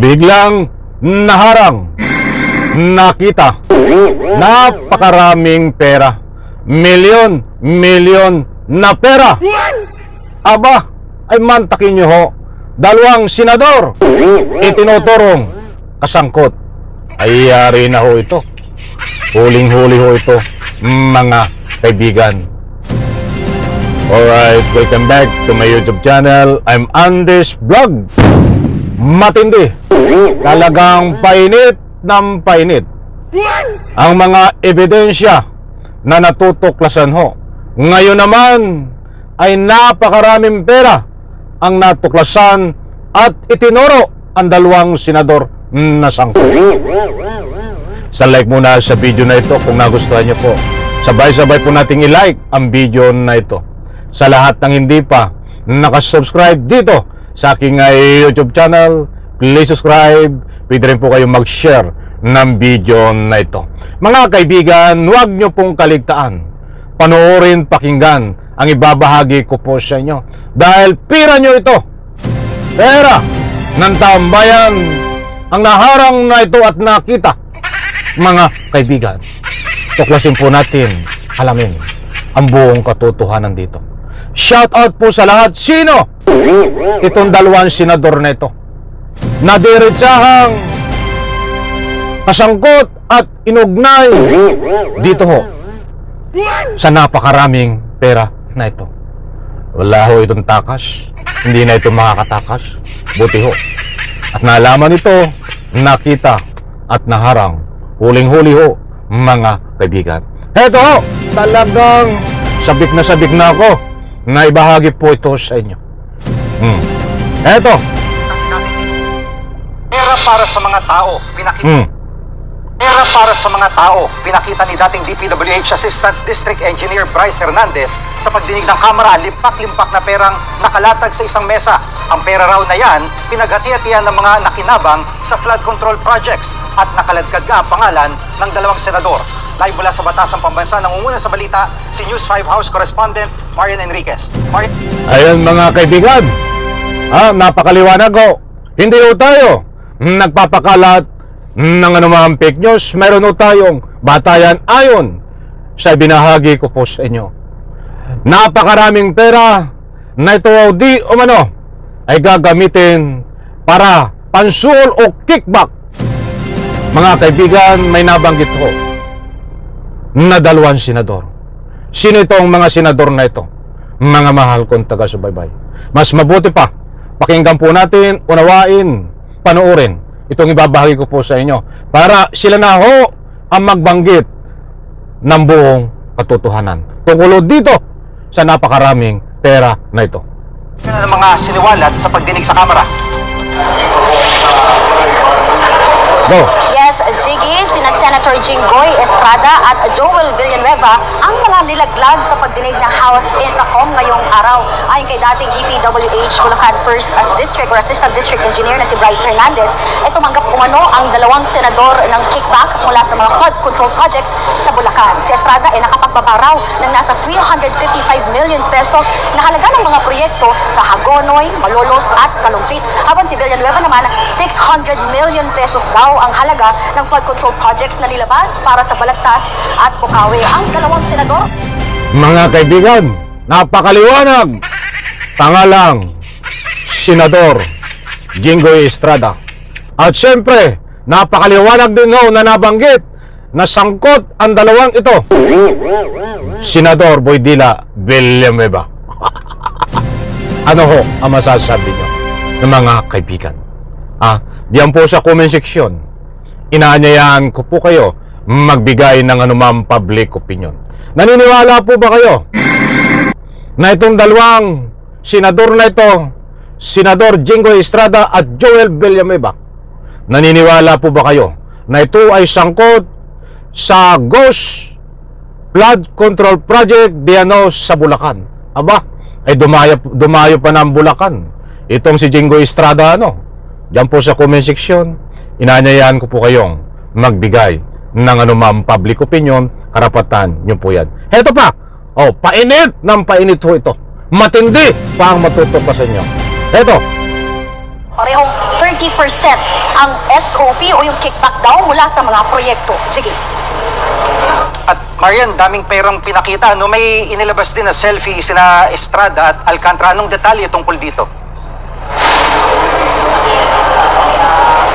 biglang naharang, nakita, napakaraming pera, milyon na pera. Aba, ay mantakin nyo ho, dalawang senador itinuturong kasangkot. Ay yari na ho ito, huling-huli ho ito, mga kaibigan. Alright, welcome back to my YouTube channel. I'm Andes Vlog. Matindi, talagang painit ng painit ang mga ebidensya na natutuklasan ho. Ngayon naman ay napakaraming pera ang natuklasan at itinuro ang dalawang senador na sangkot. Sa like muna sa video na ito kung nagustuhan nyo po. Sabay-sabay po nating i-like ang video na ito. Sa lahat ng hindi pa nakasubscribe dito sa aking YouTube channel, please subscribe. Pwede rin po kayong mag-share ng video na ito. Mga kaibigan, huwag nyo pong kaligtaan. Panoorin, pakinggan ang ibabahagi ko po sa inyo. Dahil pira nyo ito. Pera ng tambayan ang naharang na ito at nakita. Mga kaibigan, tuklasin po natin, alamin ang buong katotohanan dito. Shout out po sa lahat. Sino itong dalawang senador na ito na diretsahang kasangkot at inugnay dito ho sa napakaraming pera na ito? Wala ho itong takas, hindi na ito makakatakas. Buti ho at nalaman ito, nakita at naharang, huling-huli ho, mga kaibigan. Heto ho, talagang sabik na ako na ibahagi po ito sa inyo. Eto, pera para sa mga tao, pinakita. Pera para sa mga tao, pinakita ni dating DPWH Assistant District Engineer Bryce Hernandez sa pagdinig ng kamera, limpak-limpak na perang nakalatag sa isang mesa. Ang pera raw na yan, pinaghati-hatian ng mga nakinabang sa flood control projects at nakaladkad nga ang pangalan ng dalawang senador. Live mula sa Batasang Pambansa, nangunguna sa balita, si News 5 House Correspondent Marian Enriquez. Ayun mga kaibigan, napakaliwanag ho. Hindi ho tayo nagpapakalat ng anumang fake news. Meron ho tayong batayan ayon sa binahagi ko po sa inyo. Napakaraming pera na ito di umano ay gagamitin para pansul o kickback. Mga kaibigan, may nabanggit ko na dalawang senador. Sino itong mga senador na ito? Mga mahal kong taga-subaybay, mas mabuti pa pakinggan po natin, unawain, panoorin itong ibabahagi ko po sa inyo para sila na ho ang magbanggit ng buong katotohanan tungkol dito sa napakaraming pera na ito. Ng mga siniwalat sa pagdinig sa kamera. Go! Yes, Jiggy, sina Senator Jinggoy Estrada at Joel Villanueva ang mga nilaglag sa pagdinig ng House Infracom ngayong araw. Ayon kay dating DPWH Bulacan 1st District or Assistant District Engineer na si Bryce Hernandez, ay tumanggap umano ang dalawang senador ng kickback mula sa mga flood control projects sa Bulacan. Si Estrada ay nakapagbabaraw ng nasa 355 million pesos na halaga ng mga proyekto sa Hagonoy, Malolos at Kalumpit. Habang si Villanueva naman, 600 million pesos daw ang halaga ng flood control projects na nilabas para sa Balagtas at Bukawi. Ang dalawang senador, Mga kaibigan, napakaliwanag. Pangalang Senador Jinggoy Estrada. At syempre, napakaliwanag din ho na nabanggit na sangkot ang dalawang ito. Senador Boydila Villanueva. Ano ho ang masasabi nyo ng mga kaibigan? Diyan po sa comment section, inaanyayahan ko po kayo magbigay ng anumang public opinion. Naniniwala po ba kayo na itong dalawang senador na ito, Senador Jinggoy Estrada at Joel Villanueva, naniniwala po ba kayo na ito ay sangkot sa Ghost Flood Control Project diano sa Bulacan? Aba, ay dumayo pa ng Bulacan itong si Jinggoy Estrada, Diyan po sa comment section, inaanyayahan ko po kayong magbigay ng anumang public opinion, karapatan nyo po yan. Heto pa, painit ng painit ho ito. Matindi pa ang matutuklasan nyo. Heto, parehong 30% ang SOP o yung kickback daw mula sa mga proyekto. Sige. At Marian, daming perang pinakita. No, may inilabas din na selfie sina Estrada at Alcantara. Anong detalye tungkol dito?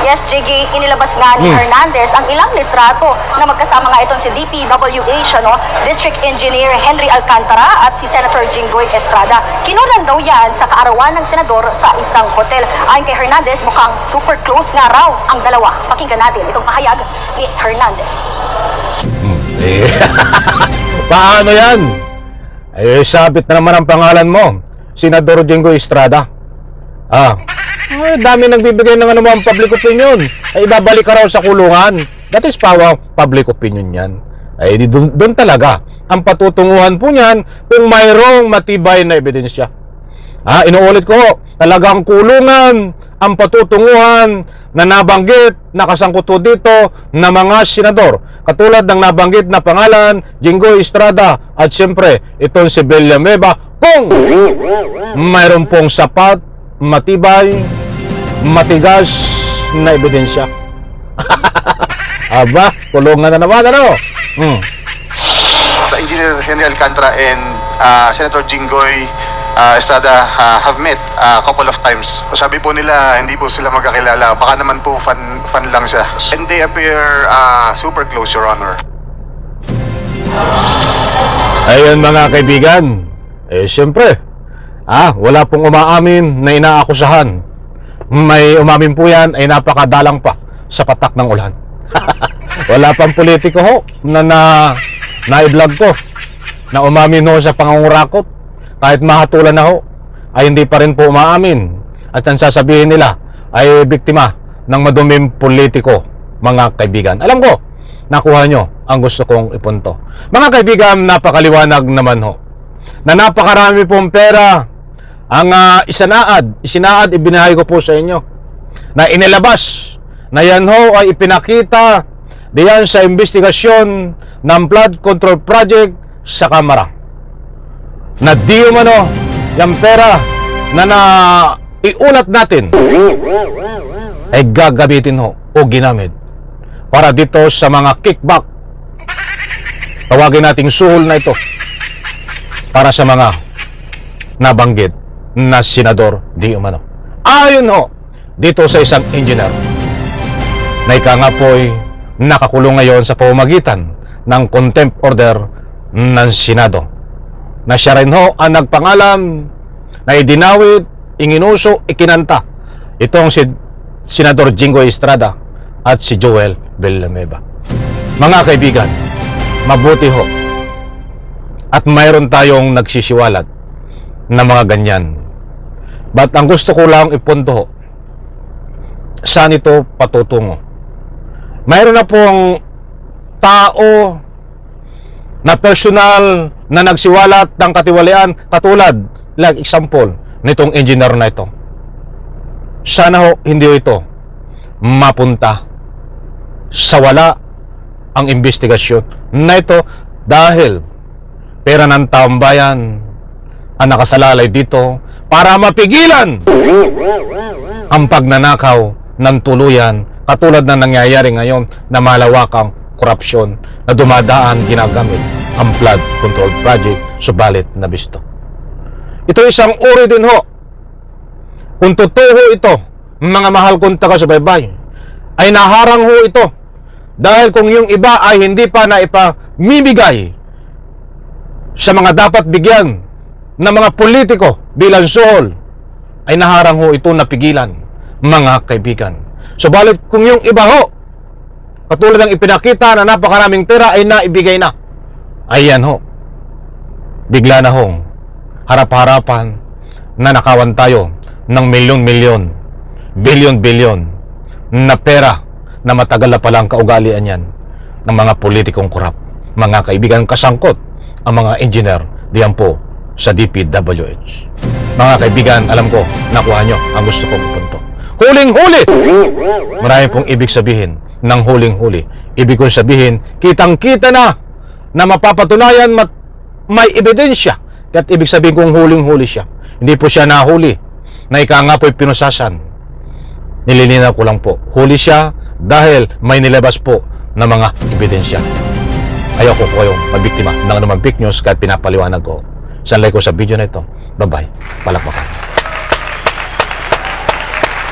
Yes, JG, inilabas nga ni Hernandez ang ilang litrato na magkasama nga itong si DPWH, District Engineer Henry Alcantara at si Senator Jinggoy Estrada. Kinunan daw yan sa kaarawan ng senador sa isang hotel. Ayon kay Hernandez, mukhang super close nga raw ang dalawa. Pakinggan natin itong pahayag ni Hernandez. Paano yan? Sabit na naman ang pangalan mo, Senador Jinggoy Estrada. Dami nagbibigay ng anumang public opinion. Ibabalik ka raw sa kulungan. That is public opinion yan. Doon talaga ang patutunguhan po niyan kung mayroong matibay na ebidensya. Inuulit ko, talagang kulungan ang patutunguhan na nabanggit, nakasangkot dito na mga senador. Katulad ng nabanggit na pangalan, Jinggoy Estrada, at siyempre, itong si Villanueva, kung mayroon pong sapat, matibay, matigas na ebidensya. Aba, kulungan na naman, ano? Engineer Henry Alcantara and Senator Jinggoy Estrada have met a couple of times. Sabi po nila, hindi po sila magkakilala. Baka naman po fan lang siya. And they appear super close, Your Honor. Ayun mga kaibigan, siyempre, wala pong umaamin na inaakusahan. May umamin po yan ay napakadalang pa sa patak ng ulan. Wala pang politiko ho na i-vlog ko na umamin ho sa pangungurakot. Kahit mahatulan na ho, ay hindi pa rin po umaamin. At ang sasabihin nila ay biktima ng maduming politiko, mga kaibigan. Alam ko, nakuha nyo ang gusto kong ipunto. Mga kaibigan, napakaliwanag naman ho na napakarami pong pera ang isinaad, ibinahay ko po sa inyo na inilabas na yan ho ay ipinakita diyan sa investigasyon ng flood control project sa Kamara. Na di umano yung pera na iulat natin ay gagamitin ho o ginamit para dito sa mga kickback. Tawagin nating suhol na ito para sa mga nabanggit na senador di umano. Ayon ho dito sa isang engineer na ika nga po'y nakakulong ngayon sa pamamagitan ng contempt order ng Senado, na siya rin ho ang nagpangalan na idinawit, inginuso, ikinanta itong si Senador Jinggoy Estrada at si Joel Villanueva. Mga kaibigan, mabuti ho at mayroon tayong nagsisiwalat na mga ganyan. But ang gusto ko lang ipunto ho, saan ito patutungo? Mayroon na pong tao na personal na nagsiwalat ng katiwalian, katulad, like example, nitong engineer na ito. Sana ho, hindi ito mapunta sa wala ang investigasyon na ito dahil pera ng taong bayan ang nakasalalay dito para mapigilan ang pagnanakaw ng tuluyan, katulad na nangyayari ngayon na malawakang korupsyon na dumadaan ginagamit ang flood control project subalit na bisto. Ito isang uri din ho. Kung totoo ito, mga mahal kong taga-subaybay, ay naharang ho ito dahil kung yung iba ay hindi pa na ipamimigay sa mga dapat bigyan ng mga politiko bilang suhol, ay naharang ho ito napigilan, mga kaibigan. Subalit kung yung iba ho, katulad ng ipinakita na napakaraming pera ay naibigay na, ayan ho, bigla na hong harap-harapan na nakawan tayo ng milyon-milyon, bilyon-bilyon na pera na matagal na palang kaugalian yan ng mga politikong korap. Mga kaibigan, kasangkot ang mga engineer diyan po sa DPWH. Mga kaibigan, alam ko, nakuha nyo ang gusto kong punto. Huling-huli! Marami pong ibig sabihin ng huling-huli. Ibig kong sabihin, kitang-kita na mapapatunayan may ebidensya. At ibig sabihin kong huling-huli siya. Hindi po siya nahuli na ika nga po'y pinusasan Nililinaw ko lang po, huli siya dahil may nilabas po na mga ebidensya. Ayoko po kayong mabiktima ng anumang fake news kahit pinapaliwanag ko. Sanlay ko sa video na ito. Bye-bye. Palakpakan.